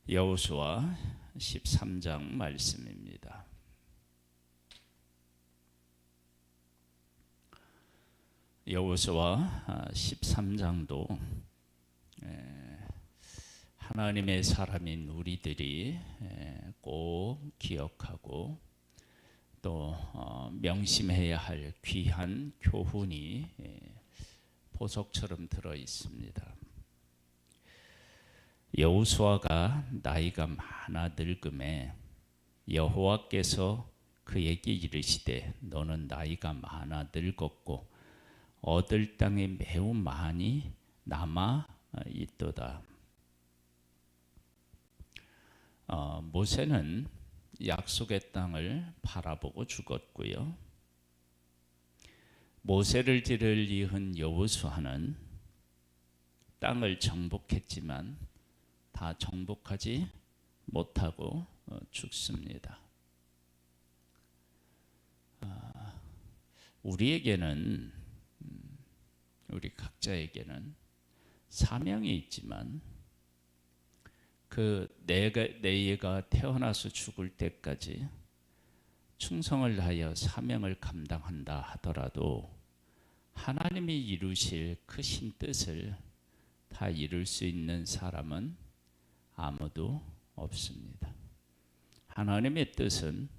여호수아 13장 말씀입니다. 여호수아 13장도 하나님의 사람인 우리들이 꼭 기억하고 또 명심해야 할 귀한 교훈이 보석처럼 들어 있습니다. 여호수아가 나이가 많아 늙음에 여호와께서 그에게 이르시되 너는 나이가 많아 늙었고 얻을 땅이 매우 많이 남아 있도다. 모세는 약속의 땅을 바라보고 죽었고요. 모세를 뒤를 이은 여호수아는 땅을 정복했지만 다 정복하지 못하고 죽습니다. 우리에게는 우리 각자에게는 사명이 있지만 내가 태어나서 죽을 때까지 충성을 다하여 사명을 감당한다 하더라도 하나님이 이루실 크신 뜻을 다 이룰 수 있는 사람은 아무도 없습니다. 하나님의 뜻은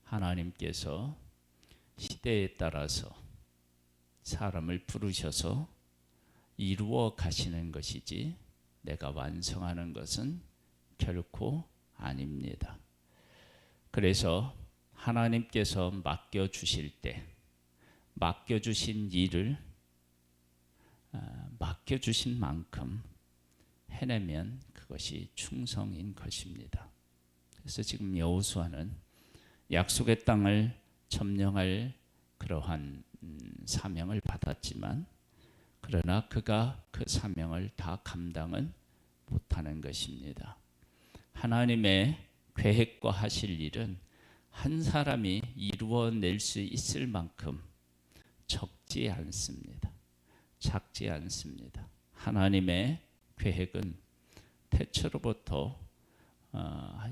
하나님께서 시대에 따라서 사람을 부르셔서 이루어 가시는 것이지 내가 완성하는 것은 결코 아닙니다. 그래서 하나님께서 맡겨주실 때 맡겨주신 일을 맡겨주신 만큼 해내면 그것이 충성인 것입니다. 그래서 지금 여호수아는 약속의 땅을 점령할 그러한 사명을 받았지만 그러나 그가 그 사명을 다 감당은 못하는 것입니다. 하나님의 계획과 하실 일은 한 사람이 이루어낼 수 있을 만큼 적지 않습니다. 작지 않습니다. 하나님의 계획은 태초로부터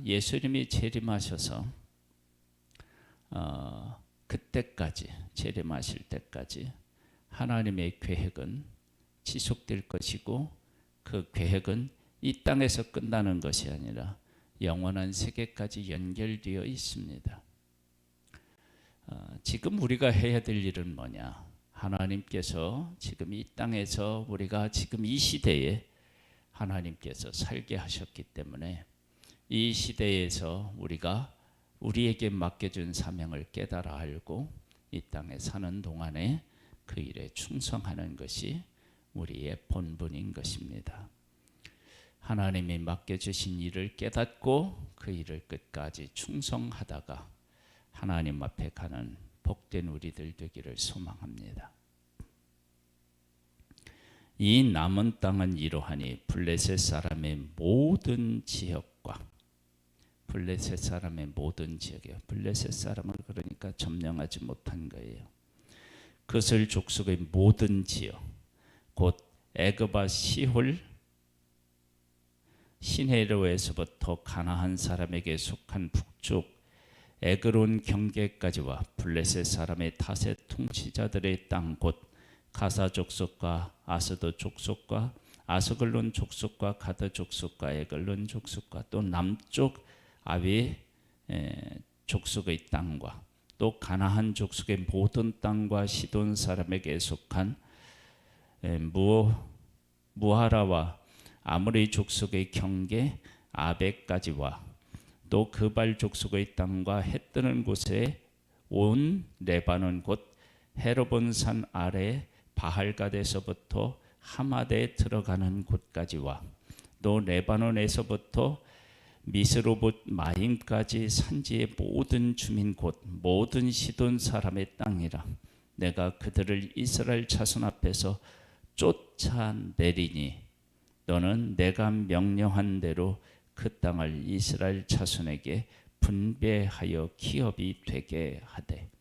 예수님이 재림하셔서 그때까지 재림하실 때까지 하나님의 계획은 지속될 것이고 그 계획은 이 땅에서 끝나는 것이 아니라 영원한 세계까지 연결되어 있습니다. 지금 우리가 해야 될 일은 뭐냐? 하나님께서 지금 이 땅에서 우리가 지금 이 시대에 하나님께서 살게 하셨기 때문에 이 시대에서 우리가 우리에게 맡겨준 사명을 깨달아 알고 이 땅에 사는 동안에 그 일에 충성하는 것이 우리의 본분인 것입니다. 하나님이 맡겨주신 일을 깨닫고 그 일을 끝까지 충성하다가 하나님 앞에 가는 복된 우리들 되기를 소망합니다. 이 남은 땅은 이러하니 블레셋 사람의 모든 지역과 블레셋 사람의 모든 지역이요. 블레셋 사람을 그러니까 점령하지 못한 거예요. 그슬 족속의 모든 지역, 곧 애굽과 시홀, 시내로에서부터 가나안 사람에게 속한 북쪽 에그론 경계까지와 블레셋 사람의 다셋 통치자들의 땅, 곧 가사 족속과 아스도 족속과 아스글론 족속과 가드 족속과 에글론 족속과 또 남쪽 아위 족속의 땅과 또 가나안 족속의 모든 땅과 시돈 사람에게 속한 무하라와 아므리 족속의 경계 아벡까지와 또 그발 족속의 땅과 해 뜨는 곳에 온 레바논 곧 헤르본 산 아래 바할갓에서부터 하마드에 들어가는 곳까지와 또 레바논에서부터 미스로봇 마임까지 산지의 모든 주민 곧 모든 시돈 사람의 땅이라. 내가 그들을 이스라엘 자손 앞에서 쫓아내리니 너는 내가 명령한 대로 그 땅을 이스라엘 자손에게 분배하여 기업이 되게 하되.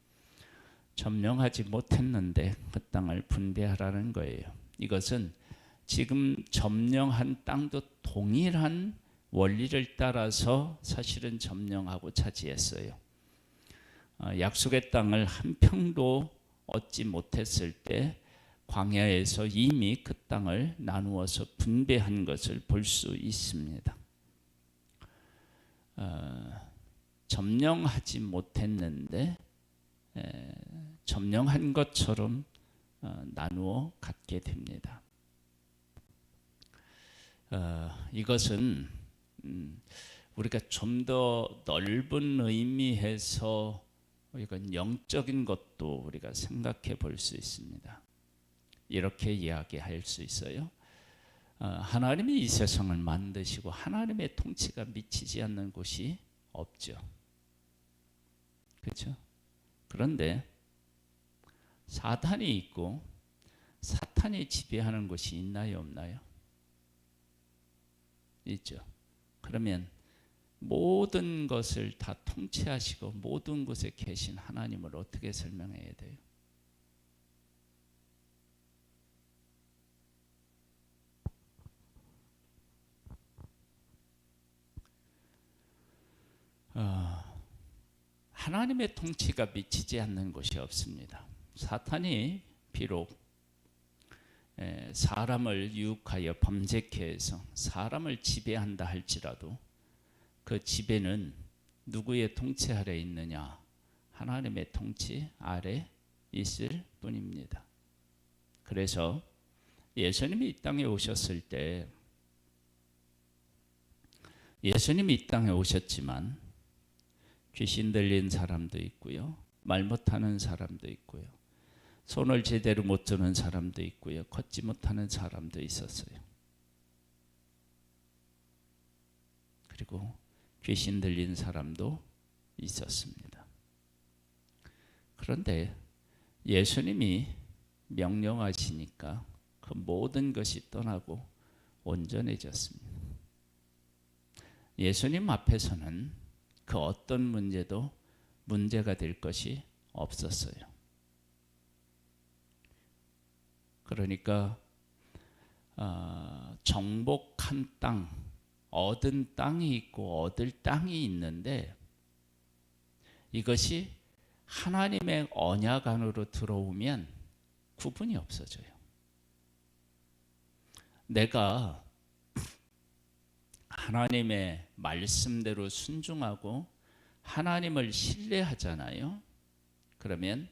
점령하지 못했는데 그 땅을 분배하라는 거예요. 이것은 지금 점령한 땅도 동일한 원리를 따라서 사실은 점령하고 차지했어요. 약속의 땅을 한 평도 얻지 못했을 때 광야에서 이미 그 땅을 나누어서 분배한 것을 볼 수 있습니다. 점령하지 못했는데 점령한 것처럼 나누어 갖게 됩니다. 이것은 우리가 좀 더 넓은 의미에서 이건 영적인 것도 우리가 생각해 볼 수 있습니다. 이렇게 이야기할 수 있어요. 하나님이 이 세상을 만드시고 하나님의 통치가 미치지 않는 곳이 없죠. 그렇죠? 그런데 사탄이 있고 사탄이 지배하는 곳이 있나요, 없나요? 있죠. 그러면 모든 것을 다 통치하시고 모든 곳에 계신 하나님을 어떻게 설명해야 돼요? 하나님의 통치가 미치지 않는 곳이 없습니다. 사탄이 비록 사람을 유혹하여 범죄케 해서 사람을 지배한다 할지라도 그 지배는 누구의 통치 아래 있느냐? 하나님의 통치 아래 있을 뿐입니다. 그래서 예수님이 이 땅에 오셨을 때 예수님이 이 땅에 오셨지만 귀신 들린 사람도 있고요, 말 못하는 사람도 있고요, 손을 제대로 못 드는 사람도 있고요, 걷지 못하는 사람도 있었어요. 그리고 귀신 들린 사람도 있었습니다. 그런데 예수님이 명령하시니까 그 모든 것이 떠나고 온전해졌습니다. 예수님 앞에서는 그 어떤 문제도 문제가 될 것이 없었어요. 그러니까 정복한 땅, 얻은 땅이 있고 얻을 땅이 있는데 이것이 하나님의 언약 안으로 들어오면 구분이 없어져요. 내가 하나님의 말씀대로 순종하고 하나님을 신뢰하잖아요. 그러면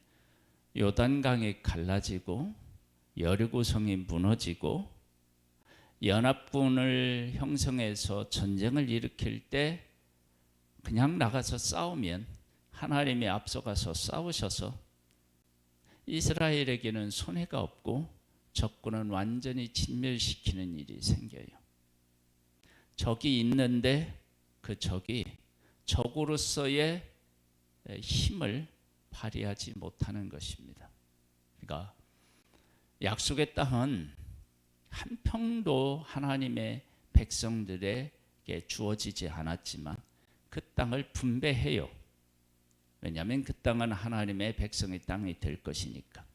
요단강이 갈라지고 여리고성이 무너지고 연합군을 형성해서 전쟁을 일으킬 때 그냥 나가서 싸우면 하나님이 앞서가서 싸우셔서 이스라엘에게는 손해가 없고 적군은 완전히 진멸시키는 일이 생겨요. 적이 있는데 그 적이 적으로서의 힘을 발휘하지 못하는 것입니다. 그러니까 약속의 땅은 한 평도 하나님의 백성들에게 주어지지 않았지만 그 땅을 분배해요. 왜냐하면 그 땅은 하나님의 백성의 땅이 될 것이니까.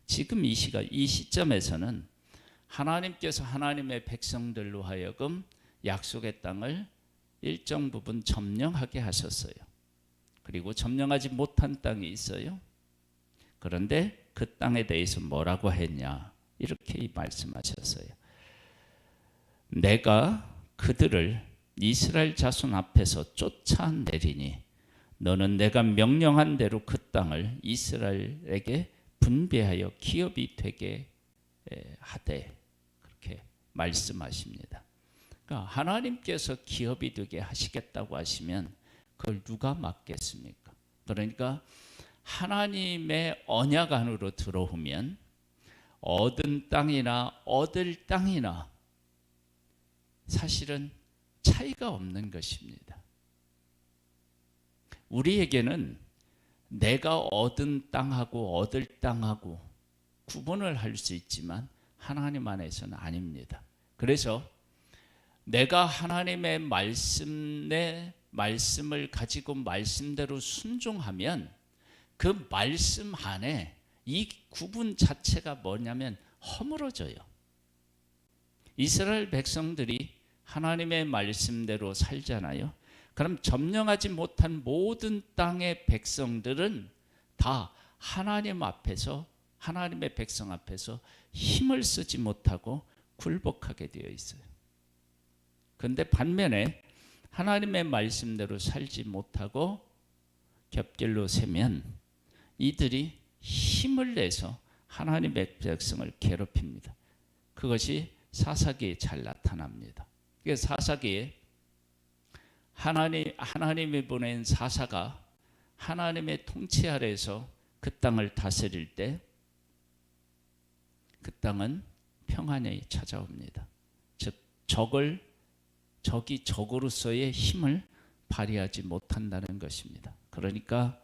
지금 이 시점에서는 하나님께서 하나님의 백성들로 하여금 약속의 땅을 일정 부분 점령하게 하셨어요. 그리고 점령하지 못한 땅이 있어요. 그런데 그 땅에 대해서 뭐라고 했냐? 이렇게 말씀하셨어요. 내가 그들을 이스라엘 자손 앞에서 쫓아내리니 너는 내가 명령한 대로 그 땅을 이스라엘에게 분배하여 기업이 되게 하되, 그렇게 말씀하십니다. 그러니까 하나님께서 기업이 되게 하시겠다고 하시면 그걸 누가 막겠습니까? 그러니까 하나님의 언약 안으로 들어오면 얻은 땅이나 얻을 땅이나 사실은 차이가 없는 것입니다. 우리에게는 내가 얻은 땅하고 얻을 땅하고 구분을 할 수 있지만 하나님 안에서는 아닙니다. 그래서 내가 하나님의 말씀을 가지고 말씀대로 순종하면 그 말씀 안에 이 구분 자체가 뭐냐면 허물어져요. 이스라엘 백성들이 하나님의 말씀대로 살잖아요. 그럼 점령하지 못한 모든 땅의 백성들은 다 하나님 앞에서, 하나님의 백성 앞에서 힘을 쓰지 못하고 굴복하게 되어 있어요. 그런데 반면에 하나님의 말씀대로 살지 못하고 겹길로 세면 이들이 힘을 내서 하나님의 백성을 괴롭힙니다. 그것이 사사기에 잘 나타납니다. 사사기에 하나님이 보낸 사사가 하나님의 통치 아래에서 그 땅을 다스릴 때 그 땅은 평안이 찾아옵니다. 즉 적이 적으로서의 힘을 발휘하지 못한다는 것입니다. 그러니까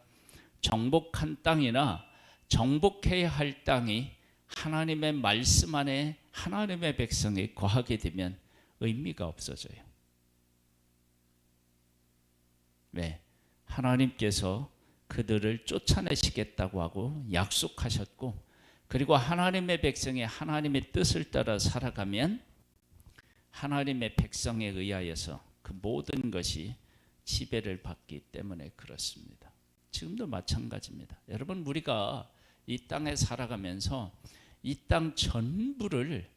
정복한 땅이나 정복해야 할 땅이 하나님의 말씀 안에 하나님의 백성이 거하게 되면 의미가 없어져요. 왜? 하나님께서 그들을 쫓아내시겠다고 하고 약속하셨고, 그리고 하나님의 백성이 하나님의 뜻을 따라 살아가면 하나님의 백성에 의하여서 그 모든 것이 지배를 받기 때문에 그렇습니다. 지금도 마찬가지입니다. 여러분, 우리가 이 땅에 살아가면서 이 땅 전부를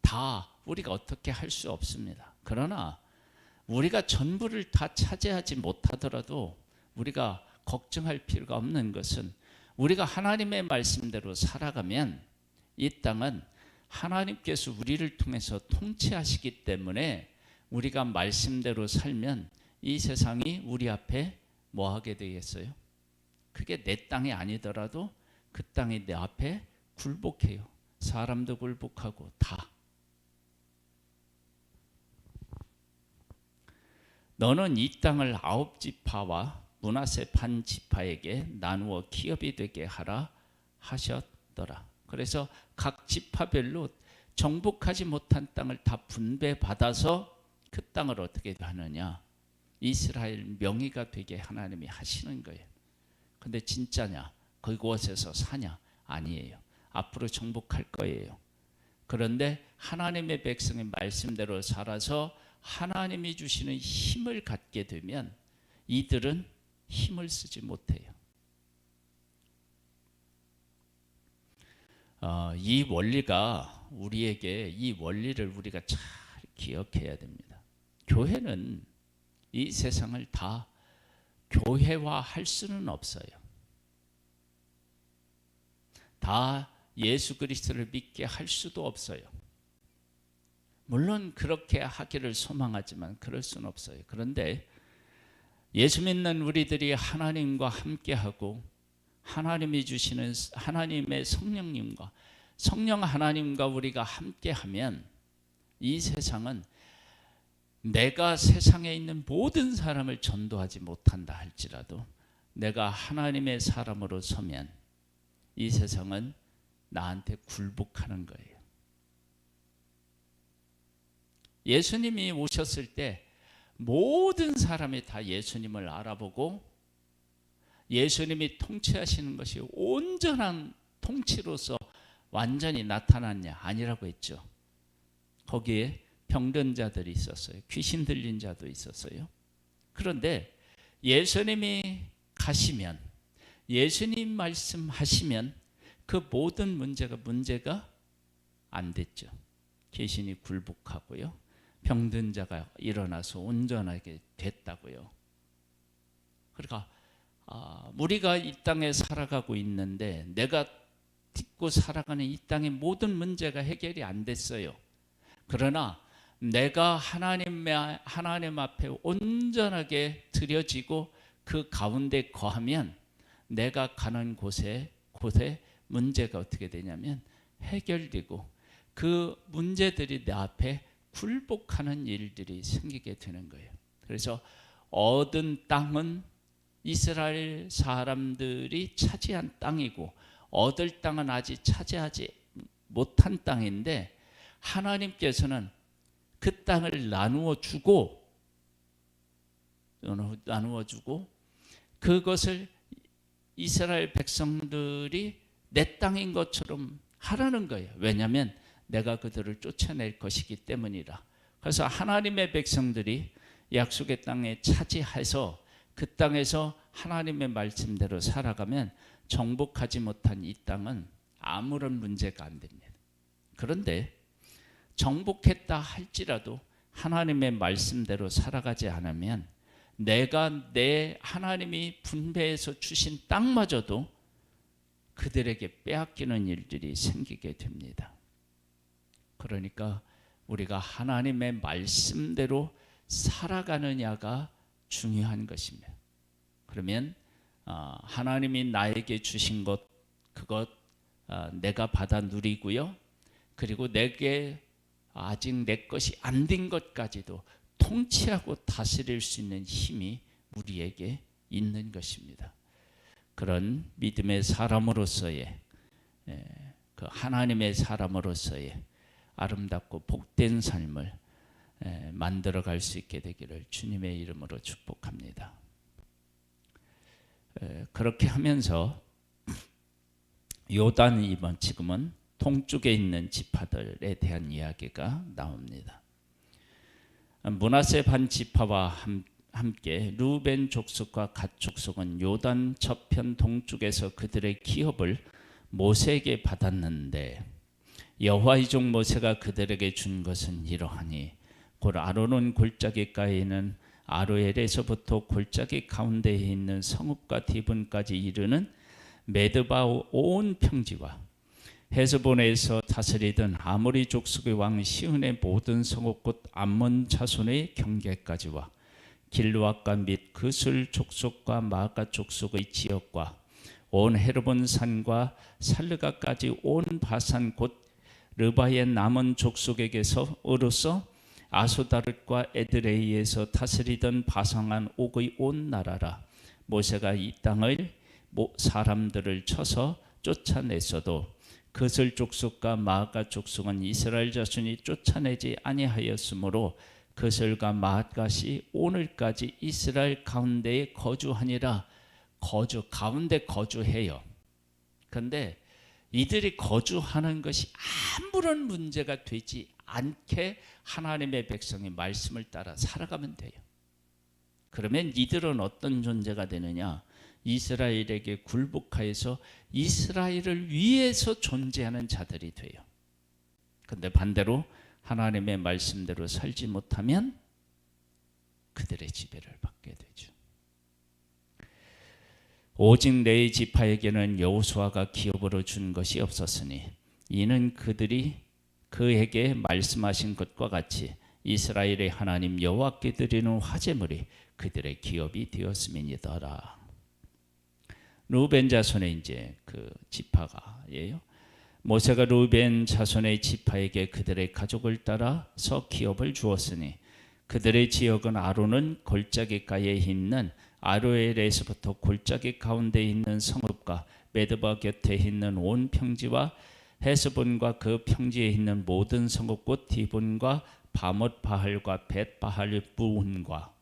다 우리가 어떻게 할 수 없습니다. 그러나 우리가 전부를 다 차지하지 못하더라도 우리가 걱정할 필요가 없는 것은, 우리가 하나님의 말씀대로 살아가면 이 땅은 하나님께서 우리를 통해서 통치하시기 때문에 우리가 말씀대로 살면 이 세상이 우리 앞에 뭐 하게 되겠어요? 그게 내 땅이 아니더라도 그 땅이 내 앞에 굴복해요. 사람도 굴복하고 다. 너는 이 땅을 9지파와 므낫세 반 지파에게 나누어 기업이 되게 하라 하셨더라. 그래서 각 지파별로 정복하지 못한 땅을 다 분배받아서 그 땅을 어떻게 하느냐, 이스라엘 명의가 되게 하나님이 하시는 거예요. 근데 진짜냐? 그곳에서 사냐? 아니에요. 앞으로 정복할 거예요. 그런데 하나님의 백성의 말씀대로 살아서 하나님이 주시는 힘을 갖게 되면 이들은 힘을 쓰지 못해요. 이 원리가 우리에게, 이 원리를 우리가 잘 기억해야 됩니다. 교회는 이 세상을 다 교회화할 수는 없어요. 다 예수 그리스도를 믿게 할 수도 없어요. 물론 그렇게 하기를 소망하지만 그럴 수는 없어요. 그런데 예수 믿는 우리들이 하나님과 함께하고 하나님이 주시는 하나님의 성령님과 성령 하나님과 우리가 함께하면 이 세상은 내가 세상에 있는 모든 사람을 전도하지 못한다 할지라도 내가 하나님의 사람으로 서면 이 세상은 나한테 굴복하는 거예요. 예수님이 오셨을 때 모든 사람이 다 예수님을 알아보고 예수님이 통치하시는 것이 온전한 통치로서 완전히 나타났냐? 아니라고 했죠. 거기에 병든 자들이 있었어요. 귀신 들린 자도 있었어요. 그런데 예수님이 가시면, 예수님 말씀하시면 그 모든 문제가 안 됐죠. 귀신이 굴복하고요. 병든 자가 일어나서 온전하게 됐다고요. 그러니까 우리가 이 땅에 살아가고 있는데 내가 딛고 살아가는 이 땅의 모든 문제가 해결이 안 됐어요. 그러나 내가 하나님 앞에 온전하게 드려지고 그 가운데 거하면 내가 가는 곳에 문제가 어떻게 되냐면 해결되고 그 문제들이 내 앞에 굴복하는 일들이 생기게 되는 거예요. 그래서 얻은 땅은 이스라엘 사람들이 차지한 땅이고 얻을 땅은 아직 차지하지 못한 땅인데 하나님께서는 그 땅을 나누어 주고 그것을 이스라엘 백성들이 내 땅인 것처럼 하라는 거예요. 왜냐하면 내가 그들을 쫓아낼 것이기 때문이라. 그래서 하나님의 백성들이 약속의 땅에 차지해서 그 땅에서 하나님의 말씀대로 살아가면 정복하지 못한 이 땅은 아무런 문제가 안 됩니다. 그런데 정복했다 할지라도 하나님의 말씀대로 살아가지 않으면 내가 내 하나님이 분배해서 주신 땅마저도 그들에게 빼앗기는 일들이 생기게 됩니다. 그러니까 우리가 하나님의 말씀대로 살아가느냐가 중요한 것입니다. 그러면 하나님이 나에게 주신 것 그것 내가 받아 누리고요. 그리고 내게 아직 내 것이 안 된 것까지도 통치하고 다스릴 수 있는 힘이 우리에게 있는 것입니다. 그런 믿음의 사람으로서의 그 하나님의 사람으로서의 아름답고 복된 삶을 만들어갈 수 있게 되기를 주님의 이름으로 축복합니다. 그렇게 하면서 요단 이번 지금은 동쪽에 있는 지파들에 대한 이야기가 나옵니다. 므낫세 반 지파와 함께 루벤 족속과 갓 족속은 요단 저편 동쪽에서 그들의 기업을 모세에게 받았는데 여호와의 종 모세가 그들에게 준 것은 이러하니 곧 아론은 골짜기가에 있는 아로엘에서부터 골짜기 가운데에 있는 성읍과 디본까지 이르는 메드바 온 평지와 헤스본에서 다스리던 아모리 족속의 왕 시온의 모든 성읍 곧 암몬 자손의 경계까지와 길르앗과 및 그술 족속과 마가 족속의 지역과 온 헤르본 산과 살르가까지 온 바산 곧 르바의 남은 족속에게서로서 아소다르과 에드레이에서 다스리던 바상한 옥의 온 나라라. 모세가 이 땅을 사람들을 쳐서 쫓아냈어도 그슬 족속과 마가 족속은 이스라엘 자손이 쫓아내지 아니하였으므로 그슬과 마앗갓이 오늘까지 이스라엘 가운데에 거주하니라. 가운데 거주해요. 그런데 이들이 거주하는 것이 아무런 문제가 되지 않게 하나님의 백성이 말씀을 따라 살아가면 돼요. 그러면 이들은 어떤 존재가 되느냐? 이스라엘에게 굴복하여서 이스라엘을 위해서 존재하는 자들이 돼요. 그런데 반대로 하나님의 말씀대로 살지 못하면 그들의 지배를 받게 되죠. 오직 네 지파에게는 여호수아가 기업으로 준 것이 없었으니 이는 그들이 그에게 말씀하신 것과 같이 이스라엘의 하나님 여호와께 드리는 화제물이 그들의 기업이 되었음이니더라. 루벤 자손의 이제 그 지파가예요. 모세가 루벤 자손의 지파에게 그들의 가족을 따라서 기업을 주었으니 그들의 지역은 아론은 골짜기가에 있는 아로엘에서부터 골짜기 가운데 있는 성읍과 메드바 곁에 있는 온 평지와 헤스본과 그 평지에 있는 모든 성읍 곧 디본과 바못 바할과 벳 바할 부운과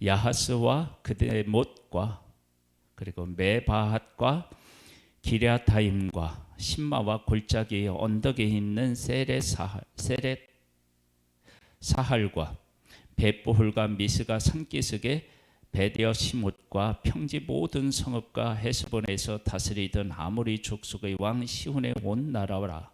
야하스와 그들의 못과 그리고 메바핫과 기랴타임과 신마와 골짜기의 언덕에 있는 세렛 사할과 벳보홀과 미스가 산기슭의 베데어 시못과 평지 모든 성읍과 헤스본에서 다스리던 아모리 족속의 왕 시온의 온 나라라.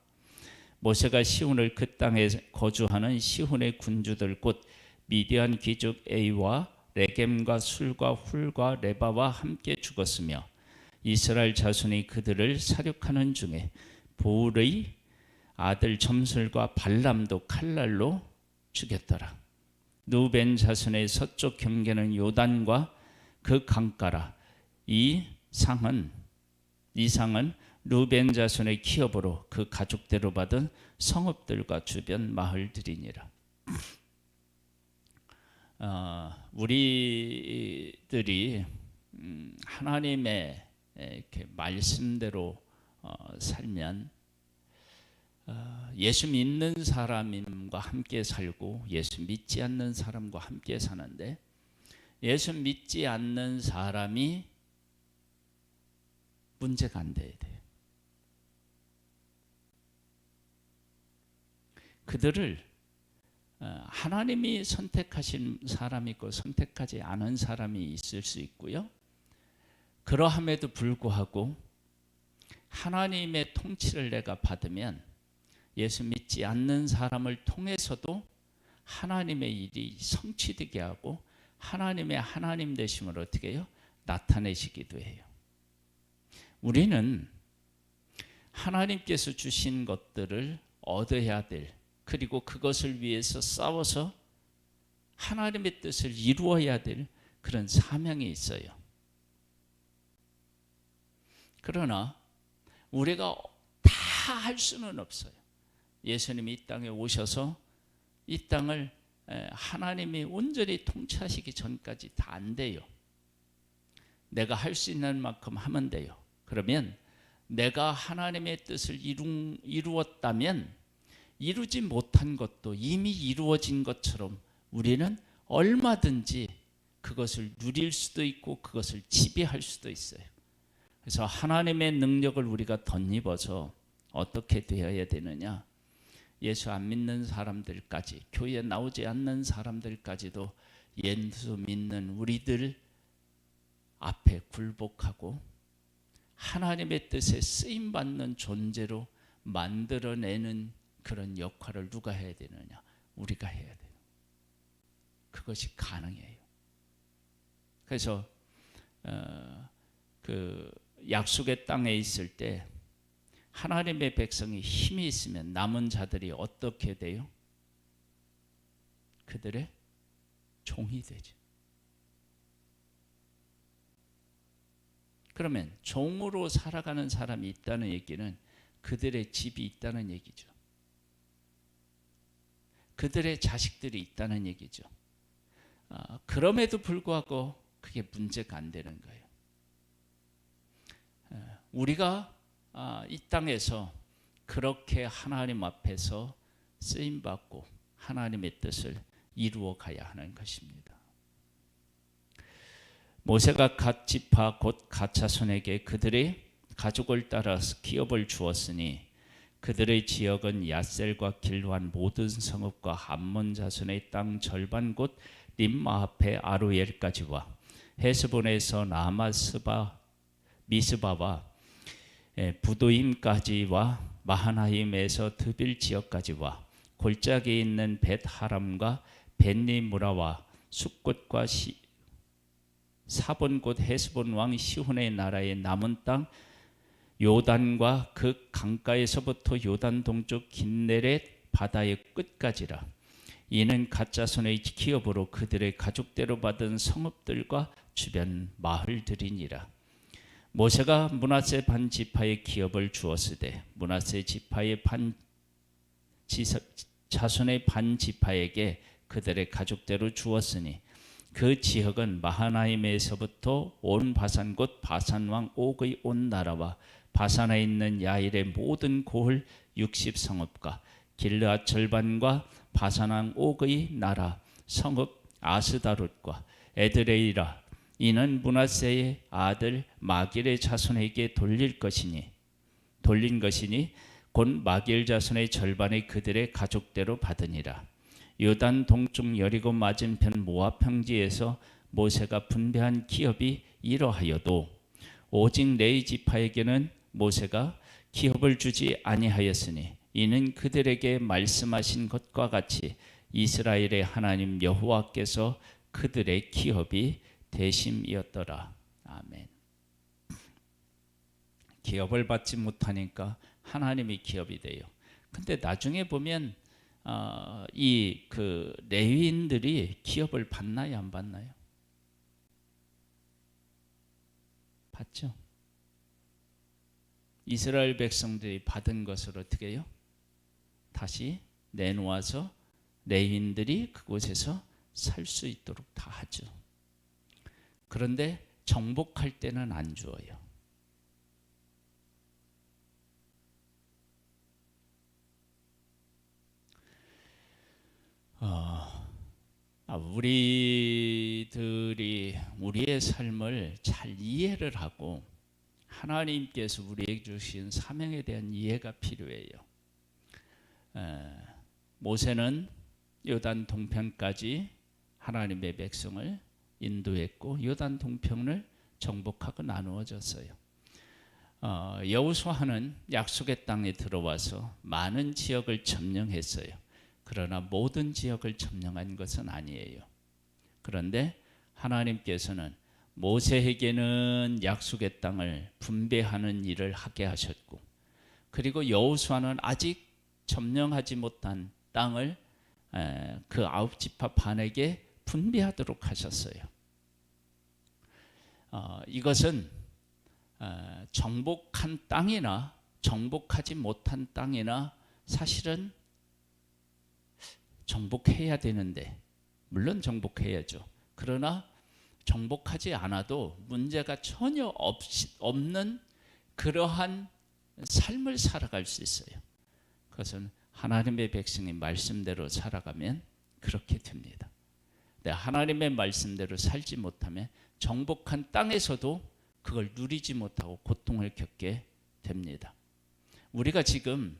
모세가 시온을 그 땅에 거주하는 시온의 군주들 곧 미디안 귀족 에이와 레겜과 술과 훌과 레바와 함께 죽었으며 이스라엘 자손이 그들을 사륙하는 중에 보울의 아들 점술과 발람도 칼날로 죽였더라. 루벤 자손의 서쪽 경계는 요단과 그 강가라. 이 상은 루벤 자손의 기업으로 그 가족대로 받은 성읍들과 주변 마을들이니라. 우리들이 하나님의 이렇게 말씀대로 살면 예수 믿는 사람과 함께 살고 예수 믿지 않는 사람과 함께 사는데 예수 믿지 않는 사람이 문제가 안 돼야 돼요. 그들을 하나님이 선택하신 사람이 있고 선택하지 않은 사람이 있을 수 있고요. 그러함에도 불구하고 하나님의 통치를 내가 받으면 예수 믿지 않는 사람을 통해서도 하나님의 일이 성취되게 하고 하나님의 하나님 되심을 어떻게 해요? 나타내시기도 해요. 우리는 하나님께서 주신 것들을 얻어야 될, 그리고 그것을 위해서 싸워서 하나님의 뜻을 이루어야 될 그런 사명이 있어요. 그러나 우리가 다 할 수는 없어요. 예수님이 이 땅에 오셔서 이 땅을 하나님이 온전히 통치하시기 전까지 다 안 돼요. 내가 할 수 있는 만큼 하면 돼요. 그러면 내가 하나님의 뜻을 이루었다면 이루지 못한 것도 이미 이루어진 것처럼 우리는 얼마든지 그것을 누릴 수도 있고 그것을 지배할 수도 있어요. 그래서 하나님의 능력을 우리가 덧입어서 어떻게 되어야 되느냐? 예수 안 믿는 사람들까지, 교회에 나오지 않는 사람들까지도 예수 믿는 우리들 앞에 굴복하고 하나님의 뜻에 쓰임받는 존재로 만들어내는 그런 역할을 누가 해야 되느냐? 우리가 해야 돼요. 그것이 가능해요. 그래서 그 약속의 땅에 있을 때 하나님의 백성이 힘이 있으면 남은 자들이 어떻게 돼요? 그들의 종이 되죠. 그러면 종으로 살아가는 사람이 있다는 얘기는 그들의 집이 있다는 얘기죠. 그들의 자식들이 있다는 얘기죠. 그럼에도 불구하고 그게 문제가 안 되는 거예요. 우리가 이 땅에서 그렇게 하나님 앞에서 쓰임받고 하나님의 뜻을 이루어 가야 하는 것입니다. 모세가 갓 지파 곧 갓 자손에게 그들의 가족을 따라서 기업을 주었으니 그들의 지역은 야셀과 길환 모든 성읍과 암몬 자손의 땅 절반 곧 림마 앞에 아루엘까지와 헤스본에서 라마스바 미스바와 부도임까지와 마하나임에서 드빌 지역까지와 골짜기에 있는 벳하람과 벳니무라와 숫곳과 사본 곧 헤스본 왕 시혼의 나라의 남은 땅 요단과 그 강가에서부터 요단 동쪽 긴네렛 바다의 끝까지라. 이는 갓 자손의 기업으로 그들의 가족대로 받은 성읍들과 주변 마을들이니라. 모세가 므낫세 반 지파의 기업을 주었으되 므낫세 지파의 자손의 반 지파에게 그들의 가족대로 주었으니 그 지역은 마하나임에서부터 온 바산 곧 바산 왕 옥의 온 나라와 바산에 있는 야일의 모든 고을 60성읍과 길르앗 절반과 바산 왕 옥의 나라 성읍 아스다롯과 에드레이라. 이는 므낫세의 아들 마길의 자손에게 돌린 것이니 곧 마길 자손의 절반의 그들의 가족대로 받으니라. 요단 동쪽 여리고 맞은편 모압 평지에서 모세가 분배한 기업이 이러하여도 오직 레위 지파에게는 모세가 기업을 주지 아니하였으니 이는 그들에게 말씀하신 것과 같이 이스라엘의 하나님 여호와께서 그들의 기업이 대심이었더라. 아멘. 기업을 받지 못하니까 하나님이 기업이 돼요. 근데 나중에 보면 이 그 레위인들이 기업을 받나요, 안 받나요? 받죠. 이스라엘 백성들이 받은 것을 어떻게 해요? 다시 내놓아서 레위인들이 그곳에서 살 수 있도록 다 하죠. 그런데 정복할 때는 안 주어요. 우리들이 우리의 삶을 잘 이해를 하고 하나님께서 우리에게 주신 사명에 대한 이해가 필요해요. 모세는 요단 동편까지 하나님의 백성을 인도했고 요단 동편을 정복하고 나누어졌어요. 여호수아는 약속의 땅에 들어와서 많은 지역을 점령했어요. 그러나 모든 지역을 점령한 것은 아니에요. 그런데 하나님께서는 모세에게는 약속의 땅을 분배하는 일을 하게 하셨고, 그리고 여호수아는 아직 점령하지 못한 땅을 그 9지파 반에게 분배하도록 하셨어요. 이것은 정복한 땅이나 정복하지 못한 땅이나 사실은 정복해야 되는데, 물론 정복해야죠. 그러나 정복하지 않아도 문제가 전혀 없는 그러한 삶을 살아갈 수 있어요. 그것은 하나님의 백성이 말씀대로 살아가면 그렇게 됩니다. 하나님의 말씀대로 살지 못하면 정복한 땅에서도 그걸 누리지 못하고 고통을 겪게 됩니다. 우리가 지금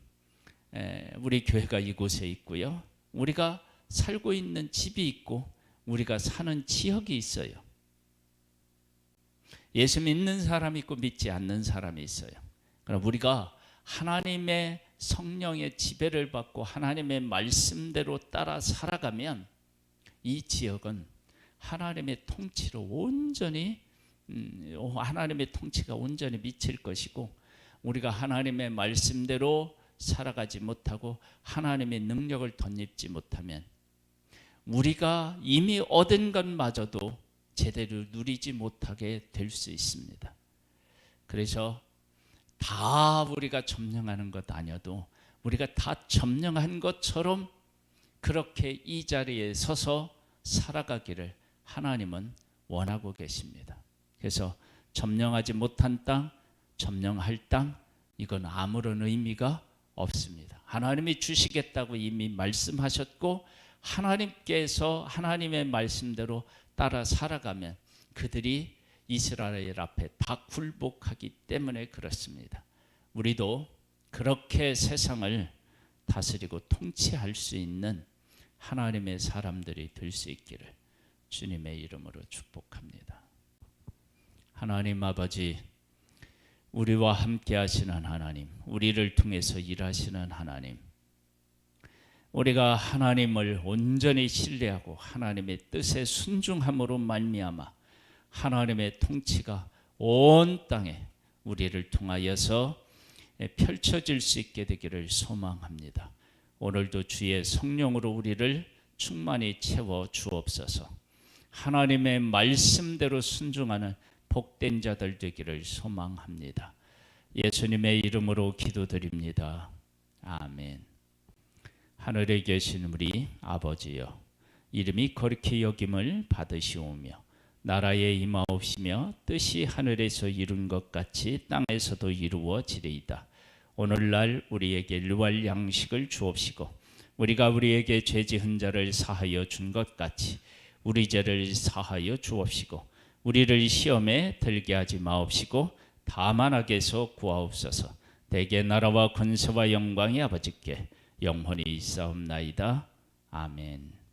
우리 교회가 이곳에 있고요. 우리가 살고 있는 집이 있고 우리가 사는 지역이 있어요. 예수 믿는 사람이 있고 믿지 않는 사람이 있어요. 그럼 우리가 하나님의 성령의 지배를 받고 하나님의 말씀대로 따라 살아가면 이 지역은 하나님의 통치로 온전히 하나님의 통치가 온전히 미칠 것이고, 우리가 하나님의 말씀대로 살아가지 못하고 하나님의 능력을 덧입지 못하면 우리가 이미 얻은 것마저도 제대로 누리지 못하게 될 수 있습니다. 그래서 다 우리가 점령하는 것 아니어도 우리가 다 점령한 것처럼 그렇게 이 자리에 서서 살아가기를 하나님은 원하고 계십니다. 그래서 점령하지 못한 땅, 점령할 땅, 이건 아무런 의미가 없습니다. 하나님이 주시겠다고 이미 말씀하셨고, 하나님께서 하나님의 말씀대로 따라 살아가면 그들이 이스라엘 앞에 다 굴복하기 때문에 그렇습니다. 우리도 그렇게 세상을 다스리고 통치할 수 있는 하나님의 사람들이 될 수 있기를 주님의 이름으로 축복합니다. 하나님 아버지, 우리와 함께 하시는 하나님, 우리를 통해서 일하시는 하나님, 우리가 하나님을 온전히 신뢰하고 하나님의 뜻에 순종함으로 말미암아 하나님의 통치가 온 땅에 우리를 통하여서 펼쳐질 수 있게 되기를 소망합니다. 오늘도 주의 성령으로 우리를 충만히 채워 주옵소서. 하나님의 말씀대로 순종하는 복된 자들 되기를 소망합니다. 예수님의 이름으로 기도드립니다. 아멘. 하늘에 계신 우리 아버지여, 이름이 거룩히 여김을 받으시오며 나라에 임하옵시며 뜻이 하늘에서 이룬 것 같이 땅에서도 이루어지리이다. 오늘날 우리에게 일용할 양식을 주옵시고 우리가 우리에게 죄 지은 자를 사하여 준 것 같이 우리 죄를 사하여 주옵시고 우리를 시험에 들게 하지 마옵시고 다만 악에서 구하옵소서. 대개 나라와 권세와 영광이 아버지께 영원히 있사옵나이다. 아멘.